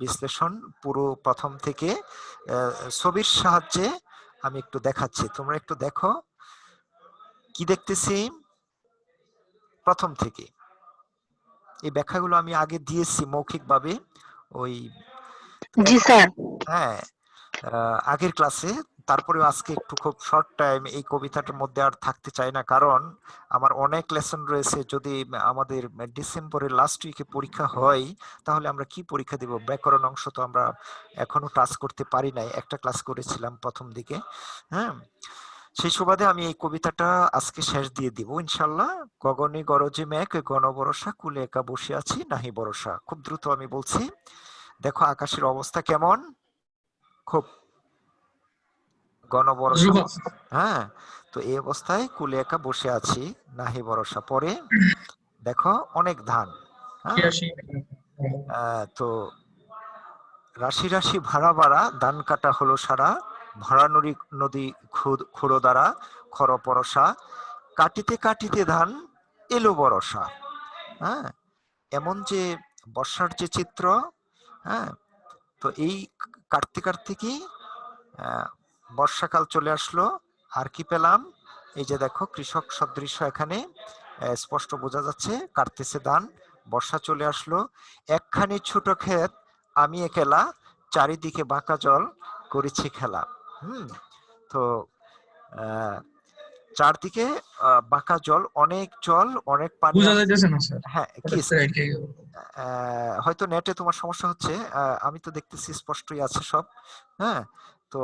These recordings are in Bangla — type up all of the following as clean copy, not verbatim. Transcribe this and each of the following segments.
বিশ্লেষণ পুরো প্রথম থেকে ছবির সাহায্যে আমি একটু দেখাচ্ছি, তোমরা একটু দেখো কি দেখতেছি। প্রথম থেকে এই ব্যাখ্যাগুলো আমি আগে দিয়েছি মৌখিকভাবে ওই জি স্যার। হ্যাঁ আগের ক্লাসে। তারপরেও আজকে একটু খুব শর্ট টাইম এই কবিতাটার মধ্যে আর থাকতে চাই না, কারণ আমার অনেক লেসন রয়েছে। যদি আমাদের ডিসেম্বরের লাস্ট উইকে পরীক্ষা হয় তাহলে আমরা কি পরীক্ষা দেব? ব্যাকরণ অংশ তো আমরা এখনো টাচ করতে পারি নাই, একটা ক্লাস করেছিলাম প্রথম দিকে। হ্যাঁ, সেই সুবাদে আমি এই কবিতাটা আজকে শেষ দিয়ে দিব ইনশাল্লাহ। গগনে গরজে মেঘ ঘন বরষা কুলে একা বসে আছি নাহি ভরসা। খুব দ্রুত আমি বলছি, দেখো আকাশের অবস্থা কেমন, খুব ঘন বরষা। ধ্রুব। হ্যাঁ, তো এই অবস্থায় কুলে একা বসে আছি নাহি ভরসা। পরে দেখো অনেক ধান। হ্যাঁ, ৮৩। তো রাশি রাশি ভাড়া ভাড়া ধান কাটা হলো সারা, ভরা নদী নদী খুঁড়ো দ্বারা খর পরশা, কাটিতে কাটিতে ধান এলো বরষা। হ্যাঁ, এমন যে বর্ষার যে চিত্র। হ্যাঁ, তো এই কাটতে কাটতে কি বর্ষাকাল চলে আসলো। আর কি পেলাম? এই যে দেখো কৃষক সদৃশ্য এখানে স্পষ্ট বোঝা যাচ্ছে, কাটতেছে ধান। বর্ষা চলে আসলো, একখানি ছোট ক্ষেত আমি একলা, চারিদিকে বাঁকা জল করেছি খেলা। তো আহ, চারদিকে বাঁকা জল, অনেক জল, অনেক পানি বোঝা আসছে। যাইতেছে না স্যার, হ্যাঁ, কি হঠাৎ করে আটকে গেল। হয়তো নেটে তোমার সমস্যা হচ্ছে, আমি তো দেখতেছি স্পষ্টই আছে সব। হ্যাঁ, তো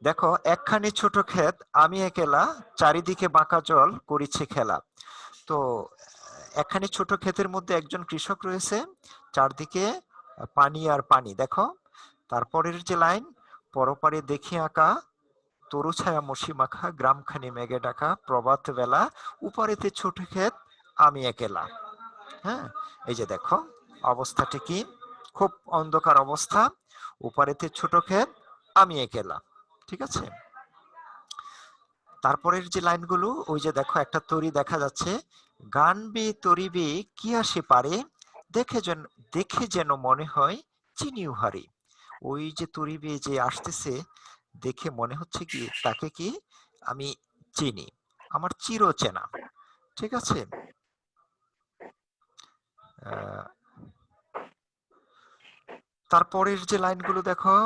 দেখো একখানি ছোট ক্ষেত আমি একলা, চারিদিকে বাঁকা জল করিছে খেলা। তো একখানি ছোট ক্ষেতের মধ্যে একজন কৃষক রয়েছে, চারদিকে পানি আর পানি। দেখো তারপরের যে লাইন, পরপারে দেখি আঁকা তরু ছায়া মসি মাখা, গ্রামখানি মেঘে ডাকা প্রভাত বেলা, উপারেতে ছোট ক্ষেত আমি একলা। হ্যাঁ, এই যে দেখো অবস্থাটা কি, খুব অন্ধকার অবস্থা, উপারেতে ছোট ক্ষেত আমি একলা। ঠিক আছে, তারপরের যে লাইনগুলো, ওই যে দেখো একটা তরি দেখা যাচ্ছে, গানবে তরিবে কি আসে পারে, দেখে যেন মনে হয় চিনি উহারে। ওই যে তরিবে যে আসতেছে, দেখে মনে হচ্ছে কি তাকে কি আমি চিনি, আমার চির চেনা। ঠিক আছে, আহ, তারপরের যে লাইনগুলো দেখো,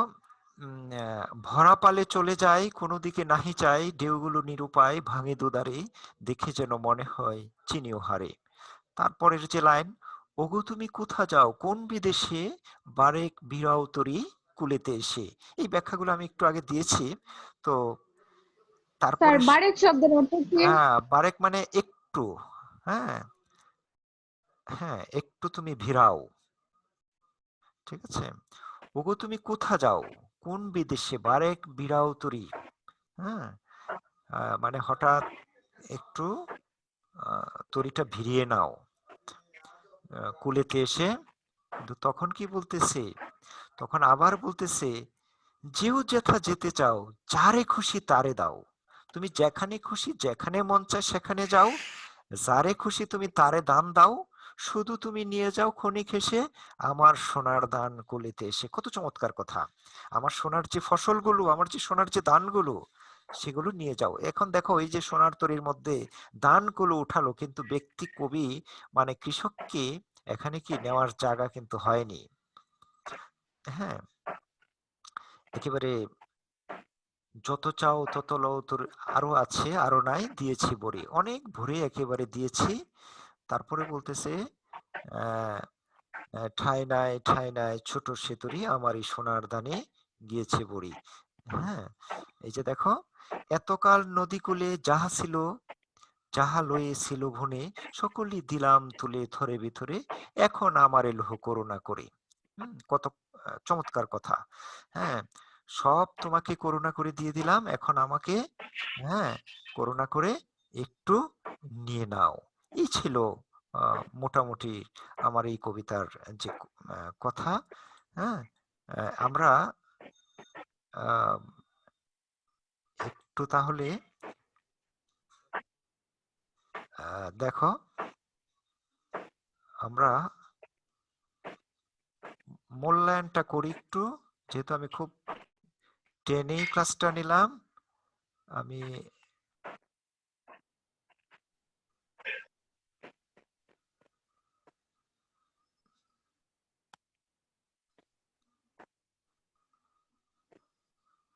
ভরা পালে চলে যায় কোনো দিকে নাহি চাই, ঢেউগুলো নিরুপায় ভাঙে দুদারে, দেখে যেন মনে হয় চিনি হারে। তারপরের যে লাইন, ওগো তুমি কোথা যাও কোন বিদেশে, বারেক বিরাও তরি কুলেতে এসে। এই ব্যাখ্যাগুলো আমি একটু আগে দিয়েছি। তো স্যার তারপরে বারেক শব্দের অর্থ কি? হ্যাঁ, বারেক মানে একটু। হ্যাঁ, হ্যাঁ, একটু তুমি ভিড়াও। ঠিক আছে, ওগো তুমি কোথা যাও কোন বিদেশে, বারেক বিরাও তরি। হ্যাঁ, মানে হঠাৎ একটু তরিটা ভিড়িয়ে নাও কুলেতে এসে। কিন্তু তখন কি বলতেছে, তখন আবার বলতেছে, যেও যেথা যেতে চাও, যারে খুশি তারে দাও। তুমি যেখানে খুশি যেখানে মন চায় সেখানে যাও, যারে খুশি তুমি তারে দান দাও, শুধু তুমি নিয়ে যাও ক্ষণিক এসে আমার সোনার দান কুলিতে এসে। কত চমৎকার কথা! আমার সোনার যে ফসলগুলো, আমার যে সোনার যে দানগুলো, সেগুলো নিয়ে যাও। এখন দেখো এই যে সোনার তরীর মধ্যে দানগুলো উঠালো, কিন্তু ব্যক্তি কবি মানে কৃষককে এখানে কি নেওয়ার জায়গা কিন্তু হয়নি। হ্যাঁ, একেবারে যত চাও তত লও, তোর আরো আছে আরো নাই দিয়েছি ভরে, অনেক ভরে একেবারে দিয়েছি। তারপরে বলতেছে আহ ঠাঁই নাই ঠাঁই নাই ছোট সেতুরি, আমার এই সোনার দানে গিয়েছে বড়ি। হ্যাঁ, এই যে দেখো, এতকাল নদীকূলে যাহা ছিল, যাহা লয়েছিল ভুনে, সকলই দিলাম তুলে থরে ভিতরে, এখন আমার এলোহ করুণা করে। কত চমৎকার কথা! হ্যাঁ, সব তোমাকে করুণা করে দিয়ে দিলাম, এখন আমাকে হ্যাঁ করুণা করে একটু নিয়ে নাও। এই ছিল মোটামুটি আমার এই কবিতার যে কথা। হ্যাঁ, আমরা আহ, একটু তাহলে দেখো আমরা মূল্যায়নটা করি একটু, যেহেতু আমি খুব টেনেই ক্লাসটা নিলাম। আমি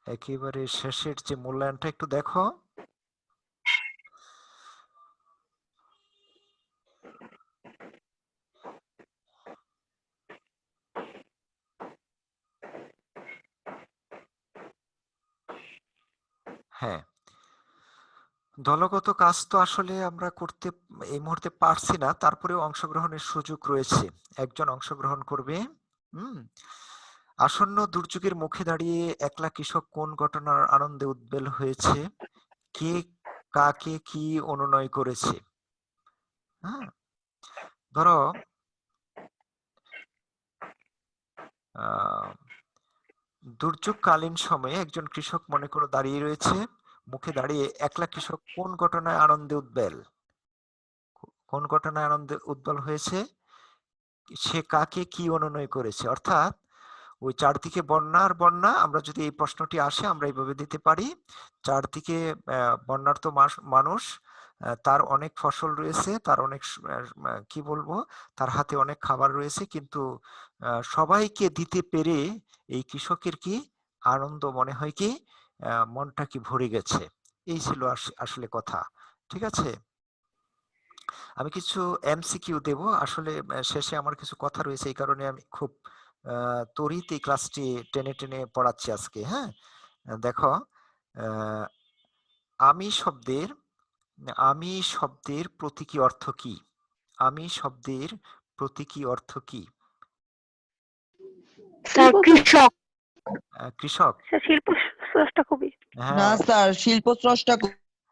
একেবারে শেষের যে মূল্যায়নটা একটু দেখো। হ্যাঁ, দলগত কাজ তো আসলে আমরা করতে এই মুহূর্তে পারছি না, তারপরেও অংশগ্রহণের সুযোগ রয়েছে। একজন অংশগ্রহণ করবে। হুম। আসন্ন দুর্যোগের মুখে দাঁড়িয়ে একলা কৃষক কোন ঘটনার আনন্দে উদ্বেল হয়েছে? কে কাকে কি অনুনয় করেছে? হ্যাঁ, ধরো আহ দুর্যোগকালীন সময়ে একজন কৃষক মনে করো দাঁড়িয়ে রয়েছে, মুখে দাঁড়িয়ে একলা কৃষক কোন ঘটনায় আনন্দে উদ্বেল? কোন ঘটনায় আনন্দে উদ্বেল হয়েছে? সে কাকে কি অনুনয় করেছে? অর্থাৎ ওই চারদিকে বন্যা আর বন্যা, আমরা যদি এই প্রশ্নটি আসে আমরা এইভাবে দিতে পারি, চারদিকে বন্যার্ত মানুষ, তার অনেক ফসল রয়েছে, তার অনেক কি বলবো, তার হাতে অনেক খাবার রয়েছে, কিন্তু সবাইকে দিতে পেরে এই কৃষকের কি আনন্দ মনে হয় কি, মনটা কি ভরে গেছে। এই ছিল আসলে কথা। ঠিক আছে, আমি কিছু এমসিকিউ দেব আসলে, শেষে আমার কিছু কথা রয়েছে, এই কারণে আমি খুব তড়িৎ এই ক্লাসটি টেনে টেনে পড়াচ্ছি আজকে। হ্যাঁ, দেখো, আহ, আমি শব্দের আমি শব্দের প্রতীকী অর্থ কি? আমি শব্দের প্রতীকী অর্থ কি? স্যার কৃষক। কৃষক। শিল্প স্রষ্টা কবি। না হ্যাঁ, স্যার, শিল্পস্রষ্টা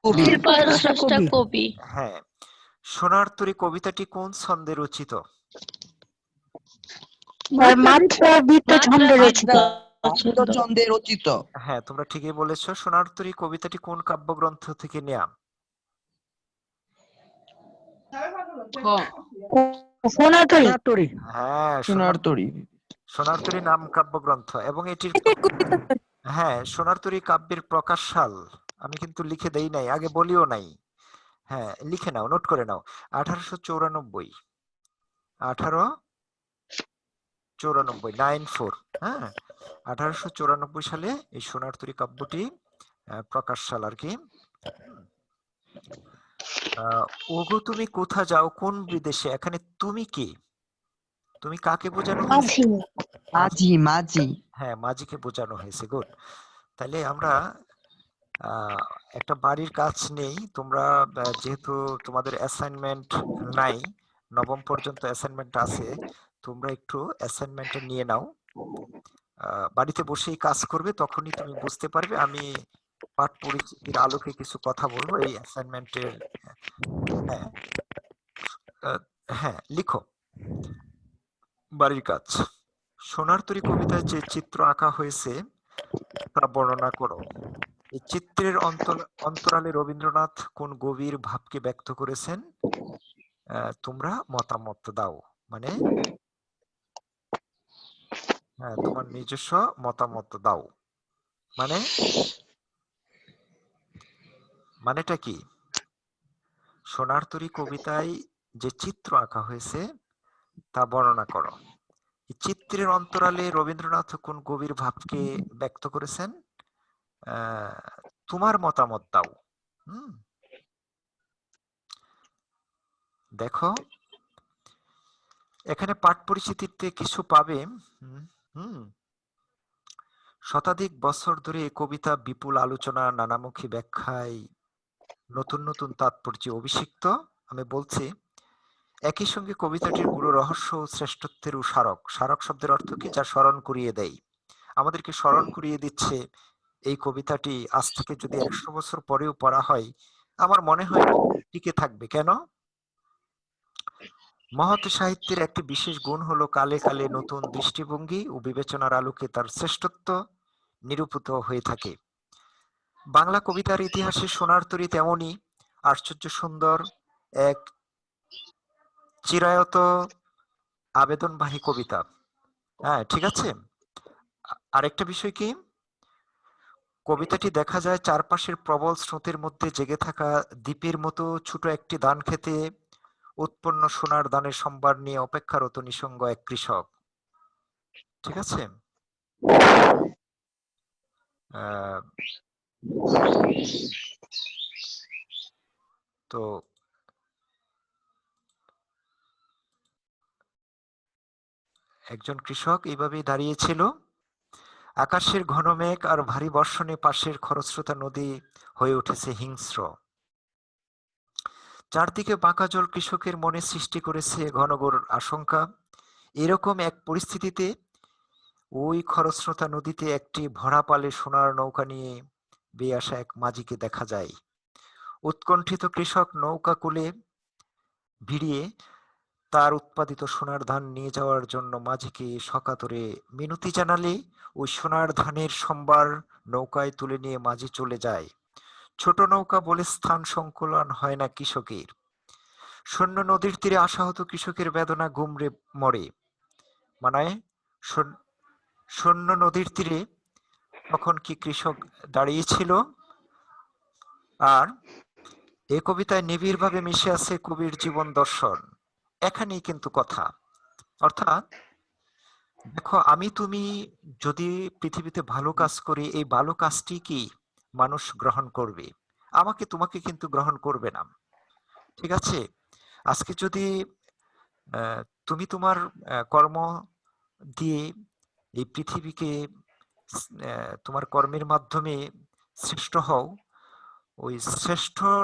কবি। শিল্প স্রষ্টা কবি। হ্যাঁ। সোনার তরী কবিতাটি কোন ছন্দে রচিত? মাত্রা বৃত্ত ছন্দে রচিত। ছন্দে রচিত। হ্যাঁ, তোমরা ঠিকই বলেছো। সোনার তরী কবিতাটি কোন কাব্যগ্রন্থ থেকে নেয়া? সোনাতরী। হ্যাঁ, সোনার তরী। সোনার তরী নাম কাব্যগ্রন্থ, এবং এটির হ্যাঁ, সোনার তরী কাব্যের প্রকাশ সাল আমি কিন্তু লিখে দেই নাই, আগে বলিও নাই। হ্যাঁ, লিখে নাও, নোট করে নাও। 1894। 1894, 94। হ্যাঁ, 1894 সালে এই সোনার তরী কাব্যটি প্রকাশ সাল আর কি। ওগো তুমি কোথা যাও কোন বিদেশে, এখানে তুমি কে? তুমি কাকে বোঝানো হয়েছে? মাঝি মাঝি। হ্যাঁ, মাঝিকে বোঝানো হয়েছে। গুড। তাহলে আমরা একটা বাড়ির কাজ নেই, তোমরা যেহেতু তোমাদের অ্যাসাইনমেন্ট নাই, নবম পর্যন্ত অ্যাসাইনমেন্ট আছে, তোমরা একটু অ্যাসাইনমেন্টটা নিয়ে নাও, বাড়িতে বসেই কাজ করবে, তখনই তুমি বুঝতে পারবে। আমি পাঠ পরিচিতির আলোকে কিছু কথা বলবো এই অ্যাসাইনমেন্টের। হ্যাঁ, হ্যাঁ, লিখো বাড়ির কাজ। সোনার তরী কবিতায় যে চিত্র আঁকা হয়েছে তা বর্ণনা করো। এই চিত্রের অন্তরালে রবীন্দ্রনাথ কোন গভীর ভাবকে ব্যক্ত করেছেন? তোমরা মতামত দাও, মানে তোমার নিজস্ব মতামত দাও। মানে মানেটা কি? সোনার তরী কবিতায় যে চিত্র আঁকা হয়েছে তা বর্ণনা করো। এই চিত্রের অন্তরালে রবীন্দ্রনাথ কোন গভীর ভাবকে ব্যক্ত করেছেন? তোমার মতামত দাও। হুম, দেখো এখানে পাঠ পরিচিতিতে কিছু পাবে। হুম, হুম। শতাধিক বছর ধরে এই কবিতা বিপুল আলোচনা, নানামুখী ব্যাখ্যায়, নতুন নতুন তাৎপর্যে অভিষিক্ত। আমি বলছি, একই সঙ্গে কবিতাটির গুরু রহস্য ও শ্রেষ্ঠত্বেরও স্মারক। স্মারক শব্দের অর্থ কি? যা স্মরণ করিয়ে দেয়, আমাদেরকে স্মরণ করিয়ে দিচ্ছে। এই কবিতাটি আজ থেকে যদি 100 বছর পরেও পড়া হয়, আমার মনে হয় টিকে থাকবে। কেন? মহৎ সাহিত্যের একটি বিশেষ গুণ হলো কালে কালে নতুন দৃষ্টিভঙ্গি ও বিবেচনার আলোকে তার শ্রেষ্ঠত্ব নিরূপিত হয়ে থাকে। বাংলা কবিতার ইতিহাসে সোনার তরী তেমনই আশ্চর্য সুন্দর এক চিরায়ত আবেদনবাহী কবিতা। হ্যাঁ, ঠিক আছে। আরেকটা বিষয় কি, কবিতাটি দেখা যায় চারপাশের প্রবল স্রোতের মধ্যে জেগে থাকা দ্বীপের মতো ছোট একটি ধান খেতে উৎপন্ন সোনার দানের সম্ভার নিয়ে অপেক্ষারত নিঃসঙ্গ এক কৃষক। ঠিক আছে। তো একজন কৃষক এইভাবেই দাঁড়িয়েছিল। আকাশের ঘন মেঘ আর ভারী বর্ষণে পাশের খরস্রোতা নদী হয়ে উঠেছে হিংস্র। চারদিকে বাঁকা জল কৃষকের মনে সৃষ্টি করেছে ঘনঘোর আশঙ্কা। এরকম এক পরিস্থিতিতে ওই খরস্রোতা নদীতে একটি ভরা পালে সোনার নৌকা নিয়ে বেয়ে আসা এক মাঝিকে দেখা যায়। উৎকণ্ঠিত কৃষক নৌকা কূলে ভিড়িয়ে তার উৎপাদিত সোনার ধান নিয়ে যাওয়ার জন্য মাঝিকে সকাতরে মিনতি জানালে ওই সোনার ধানের সম্ভার নৌকায় তুলে নিয়ে মাঝি চলে যায়। ছোট নৌকা বলে স্থান সংকুলন হয় না কৃষকের। শূন্য নদীর তীরে আশাহত কৃষকের বেদনা গুমরে মরে। মানে শূন্য নদীর তীরে তখন কি কৃষক দাঁড়িয়েছিল। আর এ কবিতায় নিবিড়ভাবে মিশে আছে কবির জীবন দর্শন। এখানেই কিন্তু কথা। অর্থাৎ দেখো, আমি তুমি যদি পৃথিবীতে ভালো কাজ করি, এই ভালো কাজটি কি মানুষ গ্রহণ করবে, আমাকে তোমাকে কিন্তু গ্রহণ করবে না। ঠিক আছে। আজকে যদি তুমি তোমার কর্ম দিয়ে এই পৃথিবীকে তোমার কর্মের মাধ্যমে শ্রেষ্ঠ হও, ওই শ্রেষ্ঠর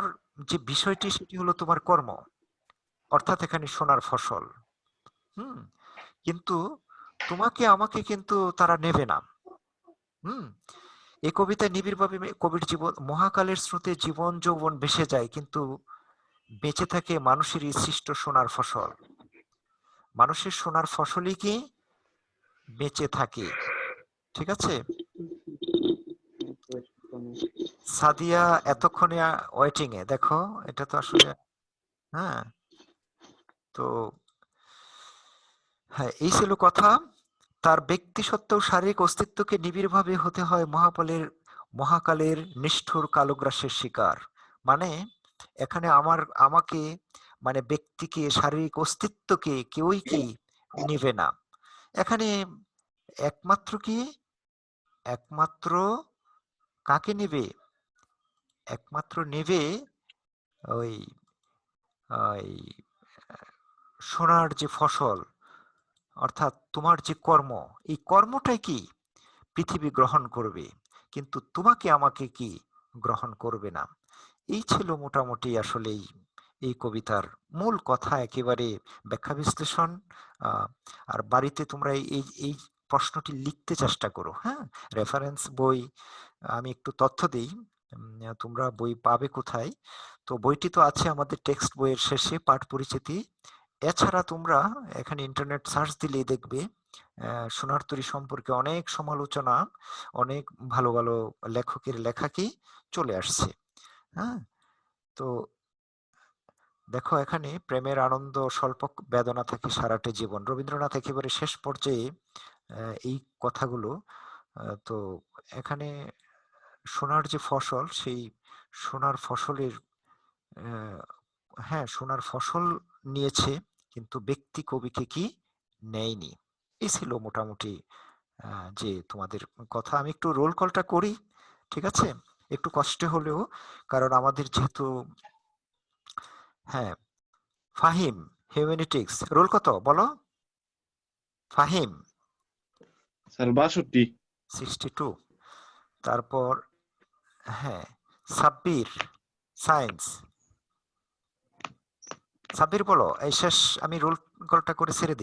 যে বিষয়টি সেটি হলো তোমার কর্ম, অর্থাৎ এখানে সোনার ফসল। কিন্তু তোমাকে আমাকে কিন্তু তারা নেবে না। এই কবিতায় নিবিড়ভাবে কবির জীবন, মহাকালের স্রোতে জীবন যৌবন ভেসে যায়, কিন্তু বেঁচে থাকে মানুষেরই সৃষ্ট সোনার ফসল। মানুষের সোনার ফসলই কি বেঁচে থাকে। ঠিক আছে। সাদিয়া এতক্ষণে ওয়েটিং এ, দেখো এটা তো আসলে, হ্যাঁ, তো হ্যাঁ, এই ছিল কথা। তার ব্যক্তি সত্ত্ব ও শারীরিক অস্তিত্বকে নিবিড়ভাবে হতে হয় মহাকালের নিষ্ঠুর কালগ্রাসের শিকার। মানে এখানে আমাকে, মানে ব্যক্তিকে, শারীরিক অস্তিত্বকে কেউই কি নিবে না। এখানে একমাত্র কাকে নেবে? একমাত্র নেবে ওই ওই সোনার যে ফসল, অর্থাৎ তোমার যে কর্ম, এই কর্মটাই কি পৃথিবী গ্রহণ করবে, কিন্তু তোমাকে আমাকে কি গ্রহণ করবে না। এই ছিল মোটামুটি আসলে এই কবিতার মূল কথা, একেবারে ব্যাখ্যা বিশ্লেষণ। আর বাড়িতে তোমরা এই এই প্রশ্নটি লিখতে চেষ্টা করো। হ্যাঁ, রেফারেন্স বই আমি একটু তথ্য দিই। তোমরা বই পাবে কোথায়? তো বইটি তো আছে আমাদের টেক্সট বইয়ের শেষে, পাঠ পরিচিতি। এছাড়া তোমরা এখানে ইন্টারনেট সার্চ দিলেই দেখবে সোনার তরী সম্পর্কে অনেক সমালোচনা, অনেক ভালো ভালো লেখকের লেখা কি চলে আসছে। হ্যাঁ, তো দেখো এখানে প্রেমের আনন্দ স্বল্প বেদনা থেকে সারাটে জীবন, রবীন্দ্রনাথ একেবারে শেষ পর্যায়ে এই কথাগুলো। তো এখানে সোনার যে ফসল, সেই সোনার ফসলের, হ্যাঁ, সোনার ফসল নিয়েছে, কিন্তু ব্যক্তি কবিকে কি নেয়নি। এই ছিল মোটামুটি যে তোমাদের কথা। আমি একটু রোল কলটা করি, ঠিক আছে, একটু কষ্ট হলেও, কারণ আমাদের যেহেতু, হ্যাঁ, ফাহিম হিউম্যানিটিক্স রোল কত বলো? ফাহিম স্যার 62। 62। তারপর হ্যাঁ, সাব্বির সায়েন্স। সাব্বির বলো, এই শেষ, আমি রোল কলটা করে ছেড়ে দিই।